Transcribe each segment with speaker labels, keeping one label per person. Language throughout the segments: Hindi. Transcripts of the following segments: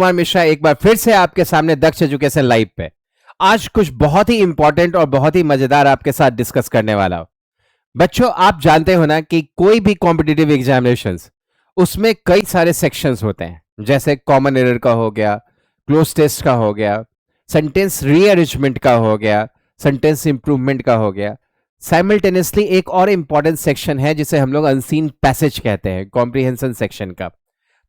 Speaker 1: कुमार मिश्रा एक बार फिर से आपके सामने दक्ष एजुकेशन लाइव पे आज कुछ बहुत ही इंपॉर्टेंट और बहुत ही मजेदार आपके साथ डिस्कस करने वाला हूं। बच्चों, आप जानते हो ना कि कोई भी कॉम्पिटिटिव एग्जामिनेशंस उसमें कई सारे सेक्शंस होते हैं, जैसे कॉमन एरर का हो गया, क्लोज टेस्ट का हो गया, सेंटेंस रीअरेंजमेंट का हो गया, सेंटेंस इंप्रूवमेंट का हो गया। साइमल्टेनियसली एक और इंपॉर्टेंट सेक्शन है जिसे हम लोग अनसीन पैसेज कहते हैं, कॉम्प्रिहेंशन सेक्शन का।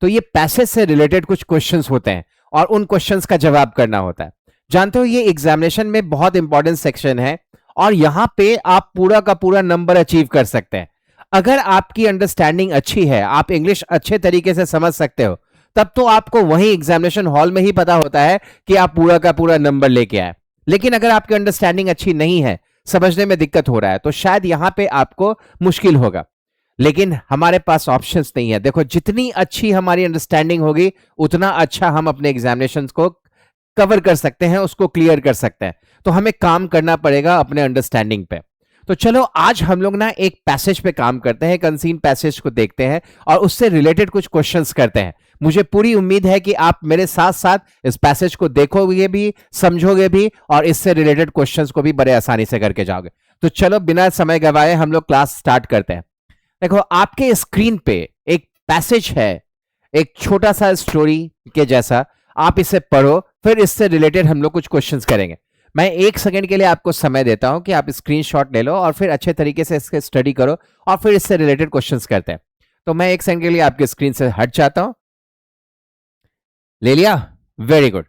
Speaker 1: तो ये पैसेज से रिलेटेड कुछ क्वेश्चंस होते हैं और उन क्वेश्चंस का जवाब करना होता है। जानते हो ये एग्जामिनेशन में बहुत इंपॉर्टेंट सेक्शन है और यहां पे आप पूरा का पूरा नंबर अचीव कर सकते हैं। अगर आपकी अंडरस्टैंडिंग अच्छी है, आप इंग्लिश अच्छे तरीके से समझ सकते हो, तब तो आपको वही एग्जामिनेशन हॉल में ही पता होता है कि आप पूरा का पूरा नंबर लेके आए। लेकिन अगर आपकी अंडरस्टैंडिंग अच्छी नहीं है, समझने में दिक्कत हो रहा है, तो शायद यहां पे आपको मुश्किल होगा। लेकिन हमारे पास ऑप्शंस नहीं है। देखो, जितनी अच्छी हमारी अंडरस्टैंडिंग होगी उतना अच्छा हम अपने एग्जामिनेशन को कवर कर सकते हैं, उसको क्लियर कर सकते हैं। तो हमें काम करना पड़ेगा अपने अंडरस्टैंडिंग पे। तो चलो आज हम लोग ना एक पैसेज पे काम करते हैं, एक अनसीन पैसेज को देखते हैं और उससे रिलेटेड कुछ क्वेश्चंस करते हैं। मुझे पूरी उम्मीद है कि आप मेरे साथ साथ इस पैसेज को देखोगे भी, समझोगे भी और इससे रिलेटेड क्वेश्चंस को भी बड़े आसानी से करके जाओगे। तो चलो बिना समय गवाए हम लोग क्लास स्टार्ट करते हैं। देखो, आपके स्क्रीन पे एक पैसेज है, एक छोटा सा स्टोरी के जैसा। आप इसे पढ़ो, फिर इससे रिलेटेड हम लोग कुछ क्वेश्चंस करेंगे। मैं 1 सेकंड के लिए आपको समय देता हूं कि आप स्क्रीनशॉट ले लो और फिर अच्छे तरीके से इसके स्टडी करो और फिर इससे रिलेटेड क्वेश्चंस करते हैं। तो मैं 1 सेकंड के लिए आपके स्क्रीन से हट जाता हूं। ले लिया? Very good.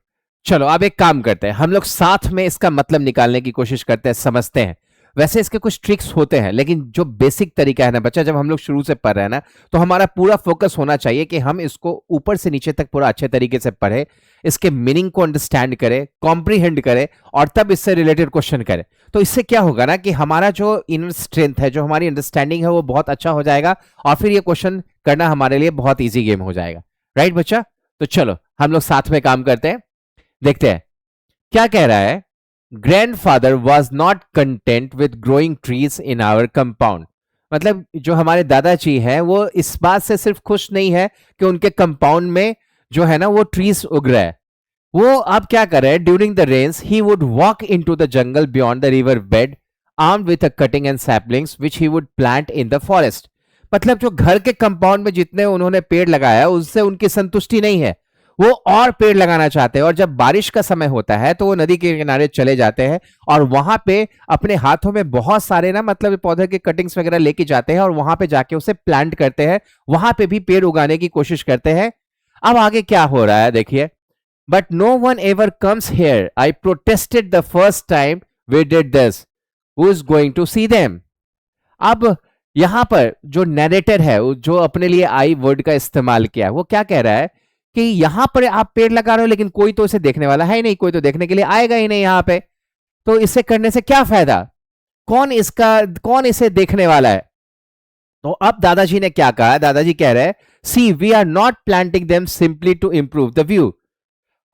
Speaker 1: चलो अब एक काम करते हैं, हम लोग साथ में इसका मतलब निकालने की कोशिश करते हैं, समझते हैं। वैसे इसके कुछ ट्रिक्स होते हैं, लेकिन जो बेसिक तरीका है ना बच्चा, जब हम लोग शुरू से पढ़ रहे हैं ना, तो हमारा पूरा फोकस होना चाहिए कि हम इसको ऊपर से नीचे तक पूरा अच्छे तरीके से पढ़े, इसके मीनिंग को अंडरस्टैंड करें, कॉम्प्रीहेंड करें और तब इससे रिलेटेड क्वेश्चन करें। तो इससे क्या होगा ना कि हमारा जो इनर स्ट्रेंथ है, जो हमारी अंडरस्टैंडिंग है, वो बहुत अच्छा हो जाएगा और फिर ये क्वेश्चन करना हमारे लिए बहुत ईजी गेम हो जाएगा। राइट बच्चा? तो चलो हम लोग साथ में काम करते हैं, देखते हैं क्या कह रहा है। Grandfather was not content with growing trees in our compound। मतलब जो हमारे दादाजी हैं वो इस बात से सिर्फ खुश नहीं है कि उनके कंपाउंड में जो है ना वो ट्रीज उग रहा है। वो अब क्या कर रहे हैं, during the rains he would walk into the jungle beyond the river bed armed with a cutting and saplings which he would plant in the forest. मतलब जो घर के कंपाउंड में जितने उन्होंने पेड़ लगाया उससे उनकी संतुष्टि नहीं है, वो और पेड़ लगाना चाहते हैं। और जब बारिश का समय होता है तो वो नदी के किनारे चले जाते हैं और वहां पे अपने हाथों में बहुत सारे ना मतलब पौधे के कटिंग्स वगैरह लेके जाते हैं और वहां पे जाके उसे प्लांट करते हैं, वहां पे भी पेड़ उगाने की कोशिश करते हैं। अब आगे क्या हो रहा है देखिए। But no one ever comes here, I protested the first time we did this, who is going to see them. अब यहां पर जो नैरेटर है, जो अपने लिए आई वर्ड का इस्तेमाल किया, वो क्या कह रहा है कि यहां पर आप पेड़ लगा रहे हो लेकिन कोई तो इसे देखने वाला है ही नहीं, कोई तो देखने के लिए आएगा ही नहीं यहां पे, तो इसे करने से क्या फायदा, कौन इसे देखने वाला है। तो अब दादाजी ने क्या कहा, दादाजी कह रहे हैं see we are not planting them simply to improve the view.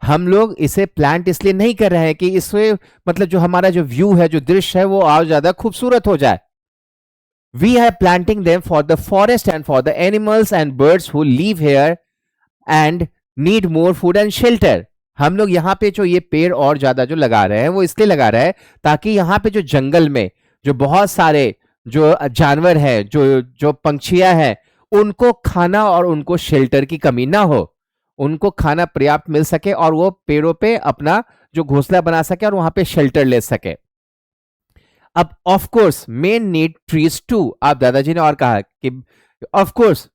Speaker 1: हम लोग इसे प्लांट इसलिए नहीं कर रहे हैं कि इससे मतलब जो हमारा जो व्यू है, जो दृश्य है, वो और ज्यादा खूबसूरत हो जाए। We are planting them for the forest and for the animals and birds who live here and need more food and shelter. हम लोग यहाँ पे जो ये पेड़ और ज्यादा जो लगा रहे हैं वो इसलिए लगा रहे हैं ताकि यहाँ पे जो जंगल में जो बहुत सारे जो जानवर हैं, जो जो पंछियां हैं, उनको खाना और उनको शेल्टर की कमी ना हो, उनको खाना पर्याप्त मिल सके और वो पेड़ों पे अपना जो घोंसला बना सके और वहां पे शेल्टर ले सके। अब of course men need trees too. आप दादाजी ने और कहा कि ऑफ कोर्स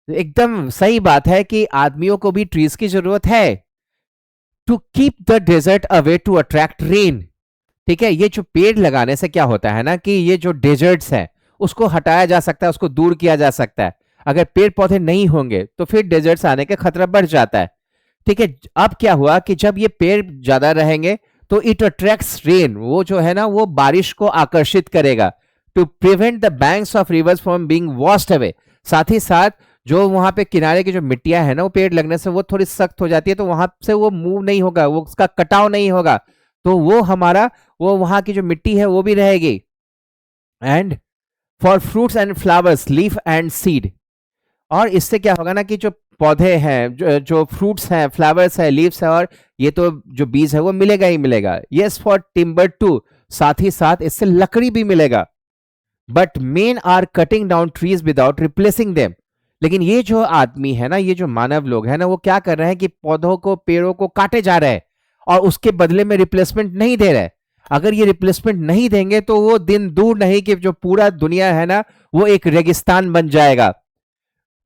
Speaker 1: एकदम सही बात है कि आदमियों को भी ट्रीज की जरूरत है, to keep the desert away to attract rain. ठीक है, ये जो पेड़ लगाने से क्या होता है ना कि ये जो डेजर्ट्स है उसको हटाया जा सकता है, उसको दूर किया जा सकता है। अगर पेड़ पौधे नहीं होंगे तो फिर डेजर्ट्स आने का खतरा बढ़ जाता है। ठीक है, अब क्या हुआ कि जब ये पेड़ ज्यादा रहेंगे तो इट अट्रैक्ट्स रेन, वो जो है ना वो बारिश को आकर्षित करेगा, to prevent the banks of rivers from being washed away. साथ ही साथ जो वहां पे किनारे की जो मिट्टियां है ना, वो पेड़ लगने से वो थोड़ी सख्त हो जाती है, तो वहां से वो मूव नहीं होगा, वो उसका कटाव नहीं होगा, तो वो हमारा वो वहां की जो मिट्टी है वो भी रहेगी। And for fruits and flowers leaf and seed. और इससे क्या होगा ना कि जो पौधे हैं, जो फ्रूट्स हैं, फ्लावर्स है, लीव्स है, और ये तो जो बीज है वो मिलेगा ही मिलेगा। यस फॉर टिम्बर टू, साथ ही साथ इससे लकड़ी भी मिलेगा। But men are cutting down trees without replacing them. लेकिन ये जो आदमी है ना, ये जो मानव लोग है ना, वो क्या कर रहे हैं कि पौधों को, पेड़ों को काटे जा रहे हैं और उसके बदले में रिप्लेसमेंट नहीं दे रहे। अगर ये रिप्लेसमेंट नहीं देंगे तो वो दिन दूर नहीं कि जो पूरा दुनिया है ना वो एक रेगिस्तान बन जाएगा।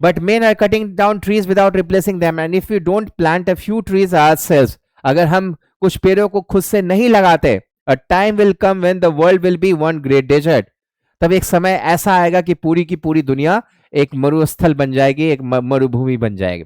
Speaker 1: But men are cutting down trees without replacing them, and if you don't plant a few trees ourselves, अगर हम कुछ पेड़ों को खुद से नहीं लगाते, a time will come when the world will be one great desert, तब एक समय ऐसा आएगा कि पूरी की पूरी दुनिया एक मरुस्थल बन जाएगी, एक मरुभूमि बन जाएगी।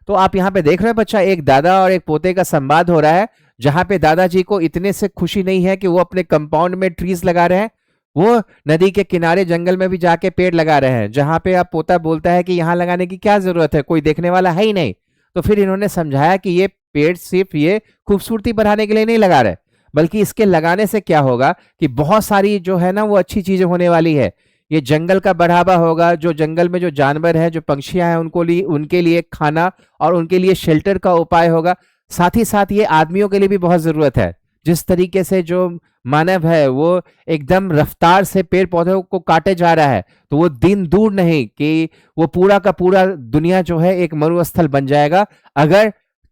Speaker 1: तो आप यहाँ पे देख रहे हैं बच्चा, एक दादा और एक पोते का संवाद हो रहा है, जहां पे दादाजी को इतने से खुशी नहीं है कि वो अपने कंपाउंड में ट्रीज लगा रहे हैं, वो नदी के किनारे जंगल में भी जाके पेड़ लगा रहे हैं, जहां पे आप पोता बोलता है कि यहाँ लगाने की क्या जरूरत है, कोई देखने वाला है ही नहीं। तो फिर इन्होंने समझाया कि ये पेड़ सिर्फ ये खूबसूरती बढ़ाने के लिए नहीं लगा रहे, बल्कि इसके लगाने से क्या होगा कि बहुत सारी जो है ना वो अच्छी चीजें होने वाली है। ये जंगल का बढ़ावा होगा, जो जंगल में जो जानवर है, जो पंछियां हैं, उनके लिए खाना और उनके लिए शेल्टर का उपाय होगा। साथ ही साथ ये आदमियों के लिए भी बहुत जरूरत है। जिस तरीके से जो मानव है वो एकदम रफ्तार से पेड़ पौधों को काटे जा रहा है, तो वो दिन दूर नहीं कि वो पूरा का पूरा दुनिया जो है एक मरुस्थल बन जाएगा, अगर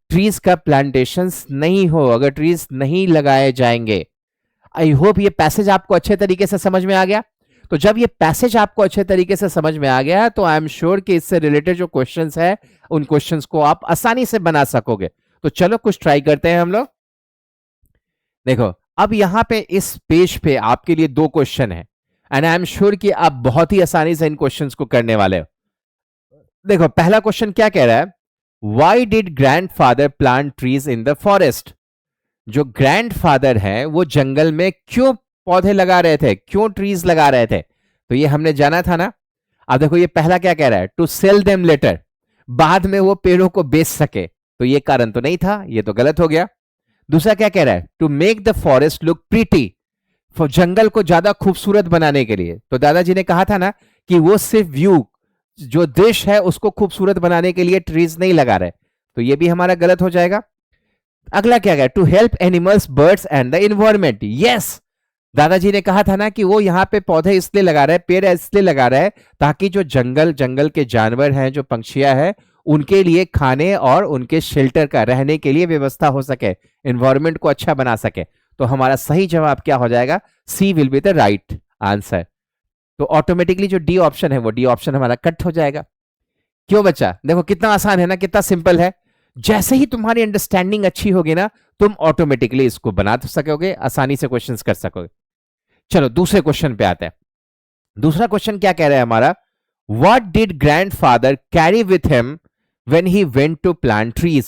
Speaker 1: ट्रीज का प्लांटेशंस नहीं हो, अगर ट्रीज नहीं लगाए जाएंगे। आई होप ये पैसेज आपको अच्छे तरीके से समझ में आ गया। तो जब ये पैसेज आपको अच्छे तरीके से समझ में आ गया तो आई एम श्योर कि इससे रिलेटेड जो क्वेश्चंस है उन क्वेश्चंस को आप आसानी से बना सकोगे। तो चलो कुछ ट्राई करते हैं हम लोग। देखो अब यहां पे इस पेज पे आपके लिए दो क्वेश्चन है, एंड आई एम श्योर कि आप बहुत ही आसानी से इन क्वेश्चंस को करने वाले हो। देखो पहला क्वेश्चन क्या कह रहा है, why did grandfather plant trees in the forest. जो ग्रैंडफादर है वो जंगल में क्यों पौधे लगा रहे थे, क्यों ट्रीज लगा रहे थे, तो ये हमने जाना था ना। अब देखो ये पहला क्या कह रहा है, टू सेल देम लेटर, बाद में वो पेड़ों को बेच सके, तो ये कारण तो नहीं था, ये तो गलत हो गया। दूसरा क्या कह रहा है, to make the forest look pretty, जंगल को ज्यादा खूबसूरत बनाने के लिए। तो दादाजी ने कहा था ना कि वो सिर्फ व्यू, जो दृश्य है उसको खूबसूरत बनाने के लिए ट्रीज नहीं लगा रहे, तो ये भी हमारा गलत हो जाएगा। अगला क्या है, to help animals, birds and the environment. Yes, दादाजी ने कहा था ना कि वो यहाँ पे पौधे इसलिए लगा रहे हैं, पेड़ इसलिए लगा रहे हैं ताकि जो जंगल के जानवर हैं, जो पंछियां हैं, उनके लिए खाने और उनके शेल्टर का, रहने के लिए व्यवस्था हो सके, एनवायरमेंट को अच्छा बना सके। तो हमारा सही जवाब क्या हो जाएगा, C will be the right answer. तो ऑटोमेटिकली जो डी ऑप्शन है वो डी ऑप्शन हमारा कट हो जाएगा। क्यों बच्चा, देखो कितना आसान है ना, कितना सिंपल है। जैसे ही तुम्हारी अंडरस्टैंडिंग अच्छी होगी ना, तुम ऑटोमेटिकली इसको बना तो सकोगे, आसानी से क्वेश्चंस कर सकोगे। चलो दूसरे क्वेश्चन पे आते हैं। दूसरा क्वेश्चन क्या कह रहा है हमारा, what did grandfather carry with him when he went to plant trees.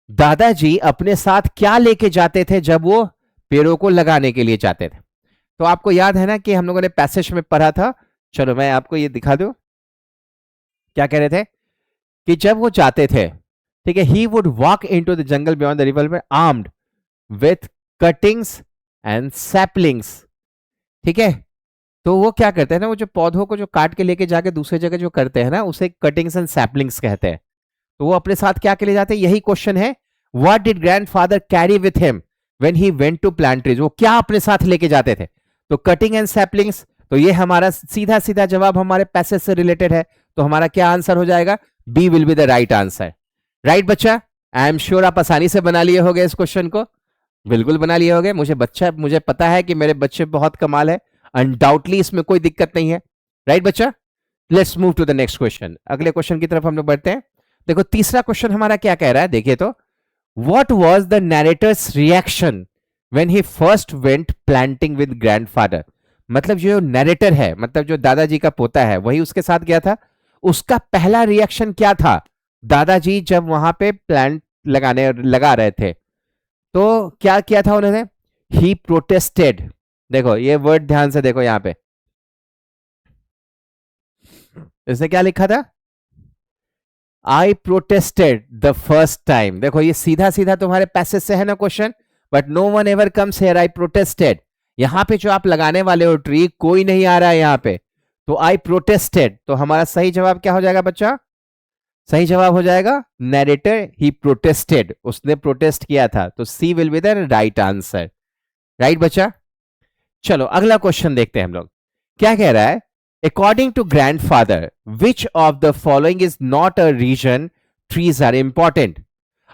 Speaker 1: दादाजी अपने साथ क्या लेके जाते थे जब वो पेड़ों को लगाने के लिए जाते थे। तो आपको याद है ना कि हम लोगों ने पैसेज में पढ़ा था, चलो मैं आपको ये दिखा दूं। क्या कह रहे थे कि जब वो जाते थे, ठीक है, ही would walk into the jungle beyond the river armed with cuttings and saplings. ठीक है, तो वो क्या करते हैं ना, वो जो पौधों को जो काट के लेके जाके दूसरे जगह जो करते हैं ना, उसे कटिंग्स एंड सैपलिंग्स कहते हैं। तो वो अपने साथ क्या के ले जाते हैं, यही क्वेश्चन है, what did grandfather carry with him when he went to plant trees. वो क्या अपने साथ लेके जाते थे, तो कटिंग एंड सैपलिंग्स। तो ये हमारा सीधा सीधा जवाब हमारे पैसेज से रिलेटेड है, तो हमारा क्या आंसर हो जाएगा, B will be the right answer. Right बच्चा, आई एम श्योर आप आसानी से बना लिए होगे इस क्वेश्चन को, बिल्कुल बना लिए होगे। मुझे पता है कि मेरे बच्चे बहुत कमाल है, अनडाउटली इसमें कोई दिक्कत नहीं है। राइट बच्चा, let's move to the next question. अगले क्वेश्चन की तरफ हम लोग बढ़ते हैं। देखो तीसरा क्वेश्चन हमारा क्या कह रहा है, देखिए तो, what was the narrator's reaction when he first went planting with grandfather. मतलब जो नैरेटर है, मतलब जो दादाजी का पोता है, वही उसके साथ गया था, उसका पहला रिएक्शन क्या था दादाजी जब वहां पे प्लांट लगा रहे थे, तो क्या किया था उन्होंने, ही प्रोटेस्टेड। देखो ये वर्ड ध्यान से देखो, यहां पे इसने क्या लिखा था, I protested the first time. देखो ये सीधा सीधा तुम्हारे पैसेज से है ना question, but no one ever comes here, I protested. यहां पे जो आप लगाने वाले हो ट्री, कोई नहीं आ रहा है यहां पे, तो आई प्रोटेस्टेड। तो हमारा सही जवाब क्या हो जाएगा बच्चा, सही जवाब हो जाएगा नैरेटर, ही प्रोटेस्टेड, उसने प्रोटेस्ट किया था, तो C will be the right answer. Right बच्चा। चलो अगला क्वेश्चन देखते हैं हम लोग, क्या कह रहा है, according to grandfather which of the following is not a reason trees are important.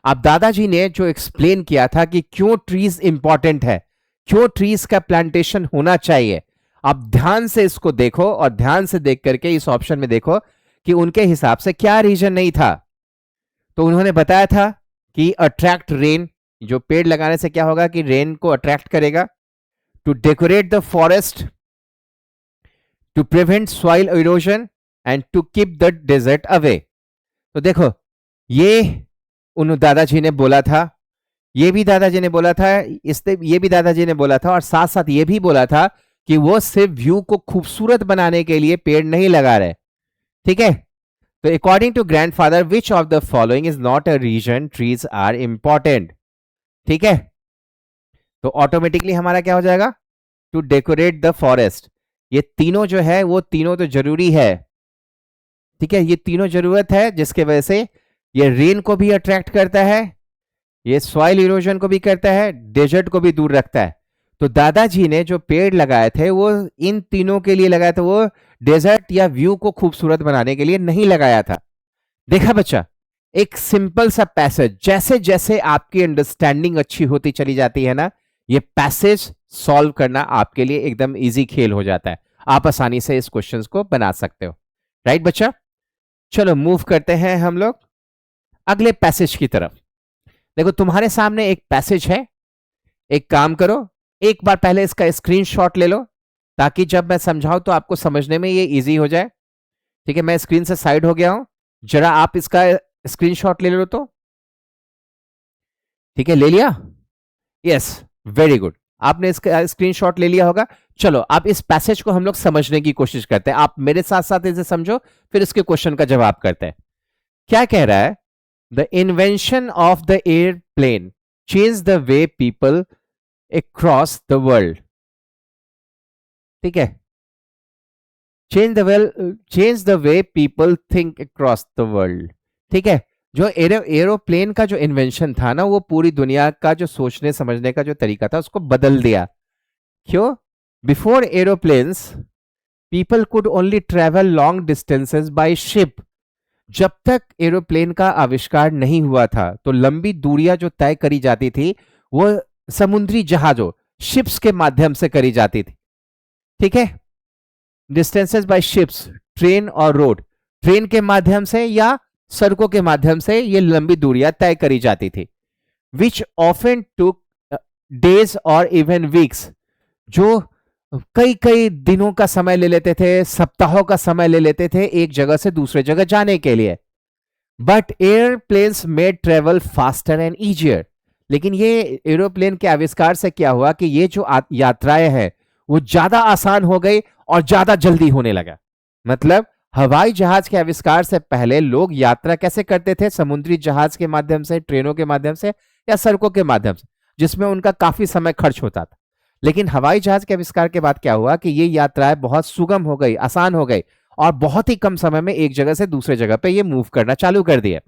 Speaker 1: अब दादाजी ने जो एक्सप्लेन किया था कि क्यों ट्रीज इंपॉर्टेंट है, क्यों ट्रीज का प्लांटेशन होना चाहिए, अब ध्यान से इसको देखो और ध्यान से देख करके इस ऑप्शन में देखो कि उनके हिसाब से क्या रीजन नहीं था। तो उन्होंने बताया था कि अट्रैक्ट रेन, जो पेड़ लगाने से क्या होगा कि रेन को अट्रैक्ट करेगा, to decorate the forest, to prevent soil erosion and to keep the desert away. तो देखो ये उन दादाजी ने बोला था, ये भी दादाजी ने बोला था, इससे ये भी दादाजी ने बोला था, और साथ साथ ये भी बोला था कि वो सिर्फ व्यू को खूबसूरत बनाने के लिए पेड़ नहीं लगा रहे। ठीक है, तो according to grandfather which of the following is not a reason trees are important. ठीक है, तो ऑटोमेटिकली हमारा क्या हो जाएगा, टू डेकोरेट द फॉरेस्ट। ये तीनों जो है वो तीनों तो जरूरी है। ठीक है, ये तीनों जरूरत है, जिसके वजह से ये रेन को भी अट्रैक्ट करता है, ये सॉइल इरोजन को भी करता है, डेजर्ट को भी दूर रखता है। तो दादाजी ने जो पेड़ लगाए थे वो इन तीनों के लिए लगाए थे, वो डेजर्ट या व्यू को खूबसूरत बनाने के लिए नहीं लगाया था। देखा बच्चा, एक सिंपल सा पैसेज, जैसे जैसे आपकी अंडरस्टैंडिंग अच्छी होती चली जाती है ना, ये पैसेज सॉल्व करना आपके लिए एकदम इजी खेल हो जाता है, आप आसानी से इस क्वेश्चंस को बना सकते हो। राइट बच्चा, चलो मूव करते हैं हम लोग अगले पैसेज की तरफ। देखो तुम्हारे सामने एक पैसेज है, एक काम करो, एक बार पहले इसका स्क्रीनशॉट ले लो, ताकि जब मैं समझाऊं तो आपको समझने में ये इजी हो जाए। ठीक है, मैं स्क्रीन से साइड हो गया हूं, जरा आप इसका स्क्रीनशॉट ले लो तो। ठीक है, ले लिया? यस, वेरी गुड, आपने इसका स्क्रीनशॉट ले लिया होगा। चलो अब इस पैसेज को हम लोग समझने की कोशिश करते हैं, आप मेरे साथ साथ इसे समझो, फिर इसके क्वेश्चन का जवाब करते हैं। क्या कह रहा है, the invention of the airplane change the way people across the world. ठीक है, change the way people think across the world. ठीक है, जो एरोप्लेन का जो इन्वेंशन था ना, वो पूरी दुनिया का जो सोचने समझने का जो तरीका था उसको बदल दिया। क्यों? Before aeroplanes people could only travel long distances by ship. जब तक एरोप्लेन का आविष्कार नहीं हुआ था तो लंबी दूरियां जो तय करी जाती थी वो समुद्री जहाजों, शिप्स के माध्यम से करी जाती थी। ठीक है, डिस्टेंसेस बाय शिप्स, ट्रेन और रोड, ट्रेन के माध्यम से या सड़कों के माध्यम से ये लंबी दूरियां तय करी जाती थी। विच ऑफन टुक डेज और इवन वीक्स, जो कई कई दिनों का समय ले लेते थे, सप्ताहों का समय ले लेते थे एक जगह से दूसरे जगह जाने के लिए। But airplanes made travel faster and easier. लेकिन ये एरोप्लेन के आविष्कार से क्या हुआ कि ये जो यात्राएं हैं वो ज्यादा आसान हो गई और ज्यादा जल्दी होने लगा। मतलब हवाई जहाज के आविष्कार से पहले लोग यात्रा कैसे करते थे, समुद्री जहाज के माध्यम से, ट्रेनों के माध्यम से या सड़कों के माध्यम से, जिसमें उनका काफी समय खर्च होता था। लेकिन हवाई जहाज के आविष्कार के बाद क्या हुआ कि ये यात्राएं बहुत सुगम हो गई, आसान हो गई, और बहुत ही कम समय में एक जगह से दूसरे जगह पे ये मूव करना चालू कर दिया।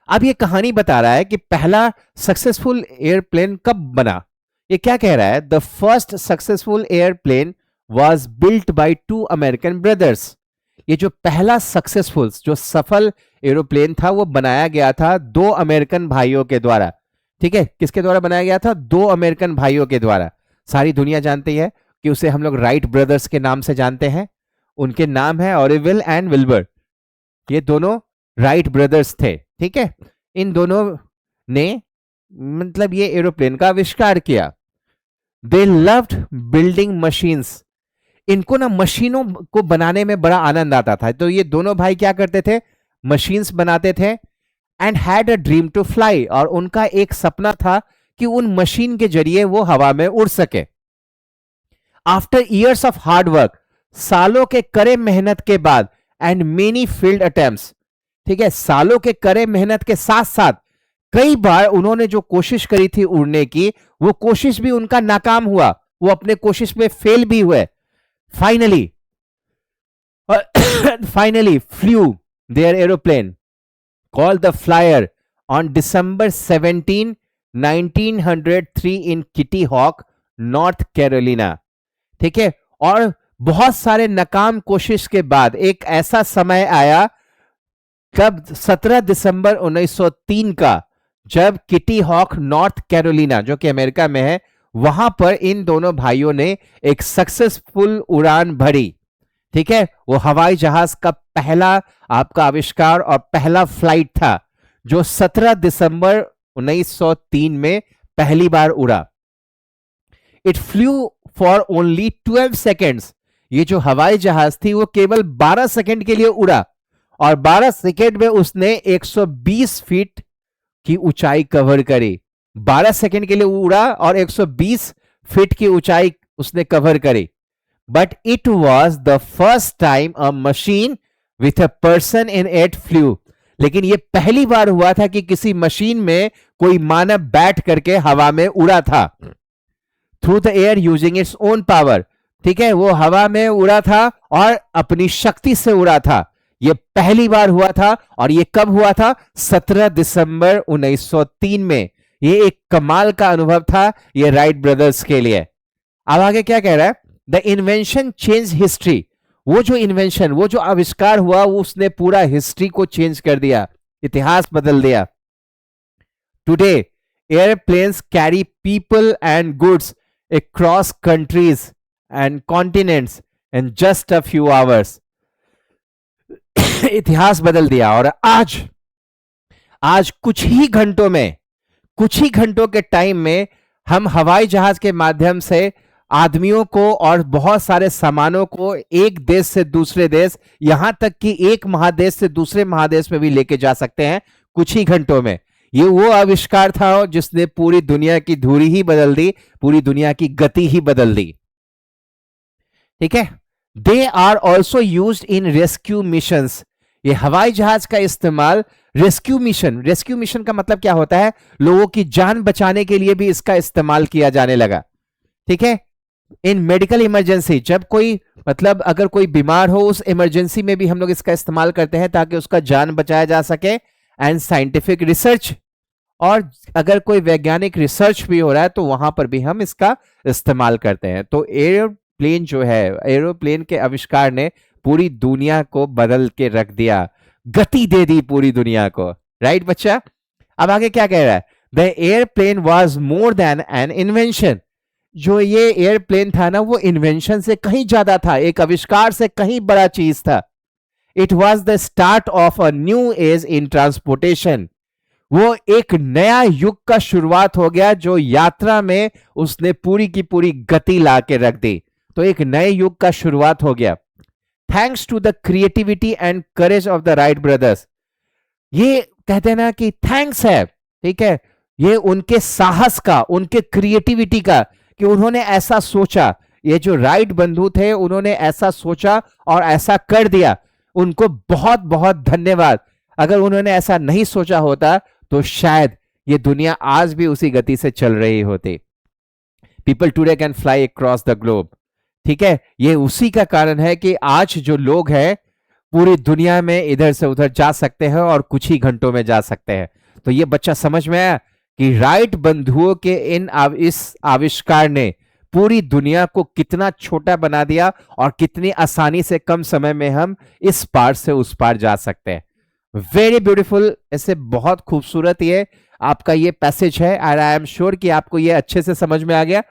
Speaker 1: अब ये कहानी बता रहा है कि पहला सक्सेसफुल एयरप्लेन कब बना। ये क्या कह रहा है, the first successful airplane was built by 2 American brothers. ये जो पहला सक्सेसफुल, जो सफल एरोप्लेन था वो बनाया गया था 2 अमेरिकन भाइयों के द्वारा। ठीक है, किसके द्वारा बनाया गया था? 2 अमेरिकन भाइयों के द्वारा। सारी दुनिया जानती है कि उसे हम लोग राइट ब्रदर्स के नाम से जानते हैं। उनके नाम है ऑरिविल एंड विल्बर। ये दोनों राइट ब्रदर्स थे। ठीक है, इन दोनों ने मतलब ये एरोप्लेन का आविष्कार किया। They loved building machines. इनको ना मशीनों को बनाने में बड़ा आनंद आता था, तो ये दोनों भाई क्या करते थे, मशीन्स बनाते थे। And had a dream to fly, और उनका एक सपना था कि उन मशीन के जरिए वो हवा में उड़ सके। After years of hard work, सालों के कड़े मेहनत के बाद, एंड मेनी फील्ड अटेम्प्ट्स, ठीक है, सालों के कड़े मेहनत के साथ साथ कई बार उन्होंने जो कोशिश करी थी उड़ने की, वो कोशिश भी उनका नाकाम हुआ, वो अपने कोशिश में फेल भी हुए। Finally flu their aeroplane called the Flyer on December 17, 1903 in Kitty Hawk, north Carolina. ठीक है. और बहुत सारे नाकाम कोशिश के बाद एक ऐसा समय आया कब 17 दिसंबर 1903 का, जब किटी हॉक नॉर्थ कैरोलिना जो कि अमेरिका में है, वहां पर इन दोनों भाइयों ने एक सक्सेसफुल उड़ान भरी. ठीक है. वो हवाई जहाज का पहला आपका आविष्कार और पहला फ्लाइट था जो 17 दिसंबर 1903 में पहली बार उड़ा. It flu for only 12 seconds. ये जो हवाई जहाज थी वो केवल 12 सेकेंड के लिए उड़ा और 12 सेकेंड में उसने 120 फीट की ऊंचाई कवर करी. 12 सेकेंड के लिए उड़ा और 120 फीट की ऊंचाई उसने कवर करी. But it was the first time a machine with a person in it flu. लेकिन यह पहली बार हुआ था कि किसी मशीन में कोई मानव बैठ करके हवा में उड़ा था. Through the air using its own power. ठीक है. वो हवा में उड़ा था और अपनी शक्ति से उड़ा था. यह पहली बार हुआ था. और यह कब हुआ था? 17 दिसंबर 1903 में. यह एक कमाल का अनुभव था यह राइट ब्रदर्स के लिए. अब आगे क्या कह रहा है? The invention change history. वो जो इन्वेंशन, वो जो आविष्कार हुआ, वो उसने पूरा हिस्ट्री को चेंज कर दिया, इतिहास बदल दिया. Today airplanes carry people and goods across countries and continents in just a few hours. इतिहास बदल दिया. और आज कुछ ही घंटों के टाइम में हम हवाई जहाज के माध्यम से आदमियों को और बहुत सारे सामानों को एक देश से दूसरे देश, यहां तक कि एक महादेश से दूसरे महादेश में भी लेके जा सकते हैं कुछ ही घंटों में. ये वो आविष्कार था जिसने पूरी दुनिया की धुरी ही बदल दी, पूरी दुनिया की गति ही बदल दी. ठीक है. They are also used in rescue missions. ये हवाई जहाज का इस्तेमाल रेस्क्यू मिशन का मतलब क्या होता है? लोगों की जान बचाने के लिए भी इसका इस्तेमाल किया जाने लगा. ठीक है. इन मेडिकल इमरजेंसी, जब कोई मतलब अगर कोई बीमार हो, उस इमरजेंसी में भी हम लोग इसका इस्तेमाल करते हैं ताकि उसका जान बचाया जा सके. एंड साइंटिफिक रिसर्च, और अगर कोई वैज्ञानिक रिसर्च भी हो रहा है तो वहां पर भी हम इसका इस्तेमाल करते हैं. तो एरोप्लेन जो है, एरोप्लेन के आविष्कार ने पूरी दुनिया को बदल के रख दिया, गति दे दी पूरी दुनिया को. राइट बच्चा? अब आगे क्या कह रहा है? The airplane was more than an invention. जो ये एयरप्लेन था ना, वो इन्वेंशन से कहीं ज्यादा था, एक आविष्कार से कहीं बड़ा चीज था. It was the start of a new age in transportation. वो एक नया युग का शुरुआत हो गया जो यात्रा में उसने पूरी की पूरी गति ला के रख दी. तो एक नए युग का शुरुआत हो गया. Thanks to the creativity and courage of the Wright brothers. ये कहते हैं ना कि थैंक्स है. ठीक है. ये उनके साहस का, उनके क्रिएटिविटी का, कि उन्होंने ऐसा सोचा. ये जो राइट बंधु थे उन्होंने ऐसा सोचा और ऐसा कर दिया. उनको बहुत बहुत धन्यवाद. अगर उन्होंने ऐसा नहीं सोचा होता तो शायद ये दुनिया आज भी उसी गति से चल रही होती. People today can fly across the globe. ठीक है. ये उसी का कारण है कि आज जो लोग हैं पूरी दुनिया में इधर से उधर जा सकते हैं और कुछ ही घंटों में जा सकते हैं. तो ये बच्चा समझ में आया कि राइट बंधुओं के इस आविष्कार ने पूरी दुनिया को कितना छोटा बना दिया और कितनी आसानी से कम समय में हम इस पार से उस पार जा सकते हैं. Very beautiful. ऐसे बहुत खूबसूरत ये आपका ये पैसेज है. और आई एम श्योर कि आपको ये अच्छे से समझ में आ गया.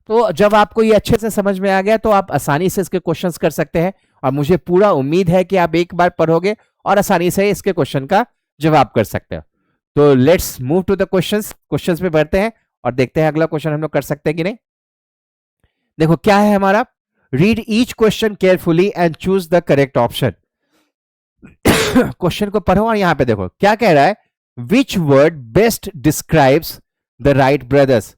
Speaker 1: तो जब आपको ये अच्छे से समझ में आ गया तो आप आसानी से इसके क्वेश्चंस कर सकते हैं. और मुझे पूरा उम्मीद है कि आप एक बार पढ़ोगे और आसानी से इसके क्वेश्चन का जवाब कर सकते हो. तो let's move to the questions पे बढ़ते हैं और देखते हैं अगला क्वेश्चन हम लोग कर सकते हैं कि नहीं. देखो क्या है हमारा. Read each question carefully and choose the correct option. Question को पढ़ो और यहां पे देखो क्या कह रहा है. Which word best describes the Wright brothers.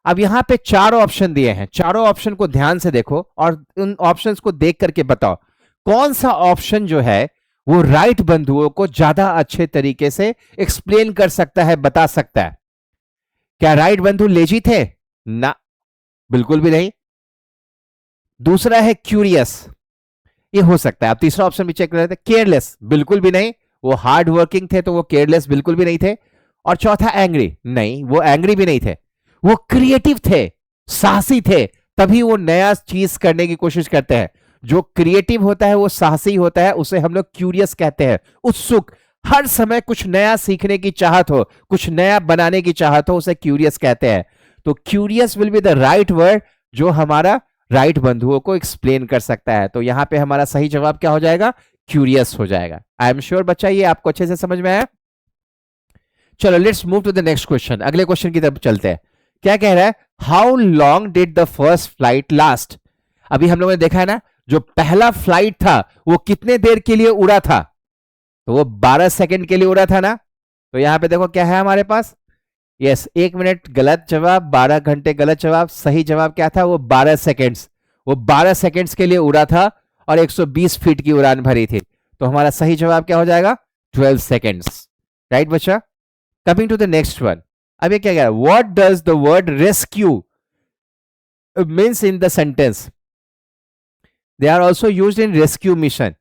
Speaker 1: अब यहां पे चारों ऑप्शन दिए हैं. चारों ऑप्शन को ध्यान से देखो और उन ऑप्शंस को देख करके बताओ कौन सा ऑप्शन जो है वो राइट बंधुओं को ज्यादा अच्छे तरीके से एक्सप्लेन कर सकता है, बता सकता है. क्या राइट बंधु लेजी थे? ना, बिल्कुल भी नहीं. दूसरा है क्यूरियस. ये हो सकता है। आप तीसरा ऑप्शन भी चेक कर रहे थे, केयरलेस, बिल्कुल भी नहीं, वो हार्ड वर्किंग थे तो वो केयरलेस बिल्कुल भी नहीं थे। और चौथा एंग्री, नहीं वो एंग्री भी नहीं थे, वो क्रिएटिव थे, साहसी थे, तभी वो नया चीज करने की कोशिश करते हैं। जो क्रिएटिव होता है वो साहसी होता है, उसे हम लोग क्यूरियस कहते हैं, उत्सुक, हर समय कुछ नया सीखने की चाहत हो, कुछ नया बनाने की चाहत हो, उसे क्यूरियस कहते हैं। तो curious will be the right word जो हमारा राइट बंधुओं को एक्सप्लेन कर सकता है। तो यहां पे हमारा सही जवाब क्या हो जाएगा, क्यूरियस हो जाएगा। आई एम श्योर बच्चा ये आपको अच्छे से समझ में आया। चलो let's move to the next question, अगले क्वेश्चन की तरफ चलते हैं। क्या कह रहा है, how long did the first flight last. अभी हम लोगों ने देखा है ना, जो पहला फ्लाइट था वो कितने देर के लिए उड़ा था, तो वो 12 सेकंड के लिए उड़ा था ना। तो यहां पे देखो क्या है हमारे पास, यस 1 मिनट गलत जवाब, 12 घंटे गलत जवाब, सही जवाब क्या था, वो 12 सेकेंड्स, वो 12 सेकेंड्स के लिए उड़ा था और 120 फीट की उड़ान भरी थी। तो हमारा सही जवाब क्या हो जाएगा, 12 सेकेंड्स। राइट बच्चा। Coming to the next one, अब ये क्या कह रहा है, what does the word rescue means in the sentence. They are also use in rescue mission,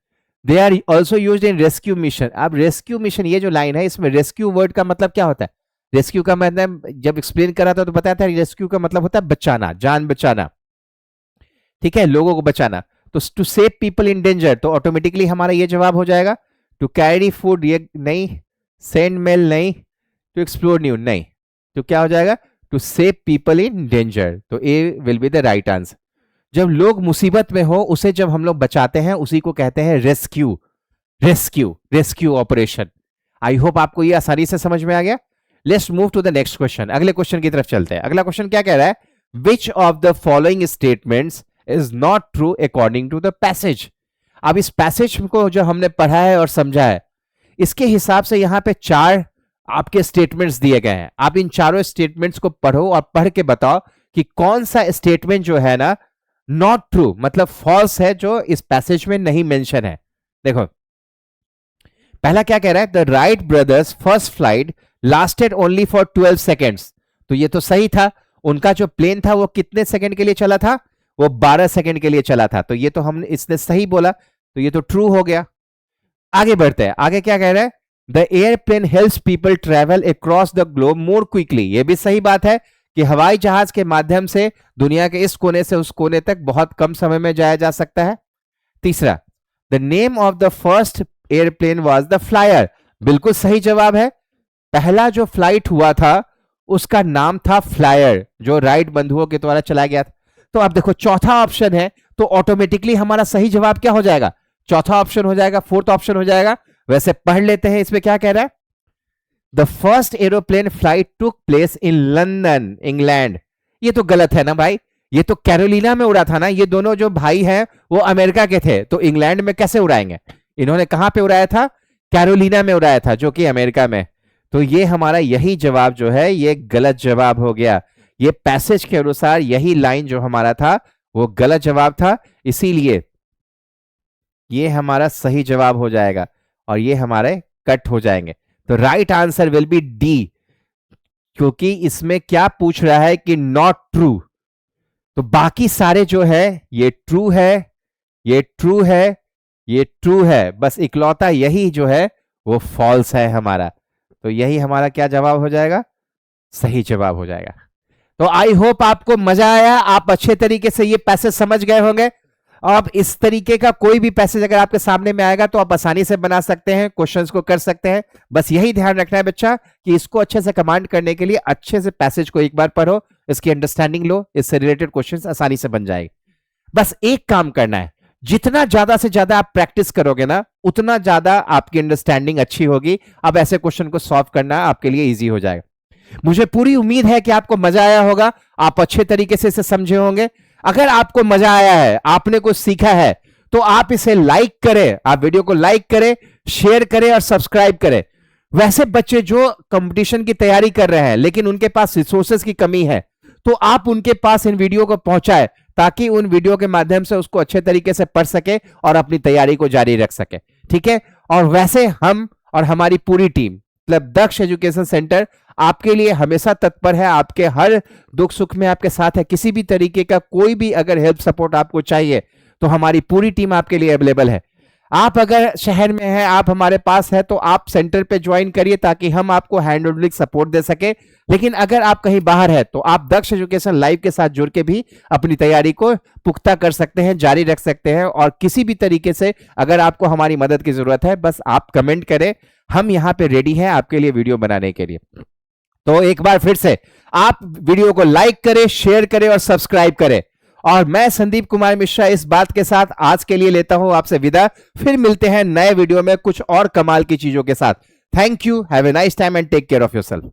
Speaker 1: they are also use in rescue mission. अब रेस्क्यू मिशन, ये जो लाइन है इसमें रेस्क्यू वर्ड का मतलब क्या होता है, रेस्क्यू का मतलब जब एक्सप्लेन करा था तो बताया था रेस्क्यू का मतलब होता है बचाना, जान बचाना, ठीक है, लोगों को बचाना। तो to save people in danger, तो ऑटोमेटिकली हमारा ये जवाब हो जाएगा। टू कैरी फूड ये नहीं, सेंड मेल नहीं, टू एक्सप्लोर न्यू नहीं, तो क्या हो जाएगा, to save people in danger. तो A will be the right answer. जब लोग मुसीबत में हो उसे जब हम लोग बचाते हैं उसी को कहते हैं rescue, rescue, rescue operation. I hope आपको ये आसानी से समझ में आ गया। Let's move to the next question, अगले क्वेश्चन की तरफ चलते हैं। अगला क्वेश्चन क्या कह रहा है, which of the following statements is not true according to the passage. अब इस पैसेज को जो हमने पढ़ा है और समझा है, इसके हिसाब से यहां पे 4 आपके स्टेटमेंट्स दिए गए हैं। आप इन चारों स्टेटमेंट्स को पढ़ो और पढ़ के बताओ कि कौन सा स्टेटमेंट जो है ना नॉट ट्रू मतलब फॉल्स है, जो इस पैसेज में नहीं मेंशन है। देखो पहला क्या कह रहा है, the Wright brothers first flight lasted only for 12 seconds. तो ये तो सही था, उनका जो प्लेन था वो कितने सेकंड के लिए चला था, वो 12 सेकंड के लिए चला था। तो ये तो हमने इसने सही बोला, तो ये तो ट्रू हो गया। आगे बढ़ते हैं, आगे क्या कह रहा है, the airplane helps people travel across the globe more quickly. ये भी सही बात है कि हवाई जहाज के माध्यम से दुनिया के इस कोने से उस कोने तक बहुत कम समय में जाया जा सकता है। तीसरा, the name of the first airplane was the flyer. बिल्कुल सही जवाब है, पहला जो फ्लाइट हुआ था उसका नाम था फ्लायर, जो राइट बंधुओं के द्वारा चला गया था। तो अब देखो चौथा ऑप्शन है, तो ऑटोमेटिकली हमारा सही जवाब क्या हो जाएगा, चौथा ऑप्शन हो जाएगा, फोर्थ ऑप्शन हो जाएगा। वैसे पढ़ लेते हैं इसमें क्या कह रहा है, the first aeroplane flight took place in London England. ये तो गलत है ना भाई, ये तो कैरोलिना में उड़ा था ना, ये दोनों जो भाई हैं वो अमेरिका के थे, तो इंग्लैंड में कैसे उड़ाएंगे। इन्होंने कहां पे उड़ाया था, कैरोलिना में उड़ाया था, जो कि अमेरिका में। तो ये हमारा यही जवाब जो है ये गलत जवाब हो गया। ये पैसेज के अनुसार यही लाइन जो हमारा था वो गलत जवाब था, इसीलिए ये हमारा सही जवाब हो जाएगा और ये हमारे कट हो जाएंगे। तो right answer will be D, क्योंकि इसमें क्या पूछ रहा है कि नॉट ट्रू। तो बाकी सारे जो है ये ट्रू है, ये ट्रू है, ये ट्रू है, बस इकलौता यही जो है वो फॉल्स है हमारा। तो यही हमारा क्या जवाब हो जाएगा, सही जवाब हो जाएगा। तो आई होप आपको मजा आया, आप अच्छे तरीके से ये पैसेज समझ गए होंगे। अब इस तरीके का कोई भी पैसेज अगर आपके सामने में आएगा तो आप आसानी से बना सकते हैं, क्वेश्चंस को कर सकते हैं। बस यही ध्यान रखना है बच्चा कि इसको अच्छे से कमांड करने के लिए अच्छे से पैसेज को एक बार पढ़ो, इसकी अंडरस्टैंडिंग लो, इससे रिलेटेड क्वेश्चंस आसानी से बन जाएंगे। बस एक काम करना है, जितना ज्यादा से ज्यादा आप प्रैक्टिस करोगे ना उतना ज्यादा आपकी अंडरस्टैंडिंग अच्छी होगी। अब ऐसे क्वेश्चन को सॉल्व करना आपके लिए इजी हो जाएगा। मुझे पूरी उम्मीद है कि आपको मजा आया होगा, आप अच्छे तरीके से इसे समझे होंगे। अगर आपको मजा आया है, आपने कुछ सीखा है, तो आप इसे लाइक करें, आप वीडियो को लाइक करें, शेयर करें और सब्सक्राइब करें। वैसे बच्चे जो कंपटीशन की तैयारी कर रहे हैं लेकिन उनके पास रिसोर्सेज की कमी है, तो आप उनके पास इन वीडियो को पहुंचाएं ताकि उन वीडियो के माध्यम से उसको अच्छे तरीके से पढ़ सके और अपनी तैयारी को जारी रख सके, ठीक है। और वैसे हम और हमारी पूरी टीम मतलब दक्ष एजुकेशन सेंटर आपके लिए हमेशा तत्पर है, आपके हर दुख सुख में आपके साथ है। किसी भी तरीके का कोई भी अगर हेल्प सपोर्ट आपको चाहिए तो हमारी पूरी टीम आपके लिए अवेलेबल है। आप अगर शहर में हैं, आप हमारे पास है, तो आप सेंटर पे ज्वाइन करिए ताकि हम आपको हैंड होल्डिंग सपोर्ट दे सके। लेकिन अगर आप कहीं बाहर है तो आप दक्ष एजुकेशन लाइव के साथ जुड़ के भी अपनी तैयारी को पुख्ता कर सकते हैं, जारी रख सकते हैं। और किसी भी तरीके से अगर आपको हमारी मदद की जरूरत है, बस आप कमेंट करें, हम यहाँ पे रेडी हैं आपके लिए वीडियो बनाने के लिए। तो एक बार फिर से आप वीडियो को लाइक करें, शेयर करें और सब्सक्राइब करें। और मैं संदीप कुमार मिश्रा इस बात के साथ आज के लिए लेता हूं आपसे विदा। फिर मिलते हैं नए वीडियो में कुछ और कमाल की चीजों के साथ। Thank you, have a nice time and take care of yourself.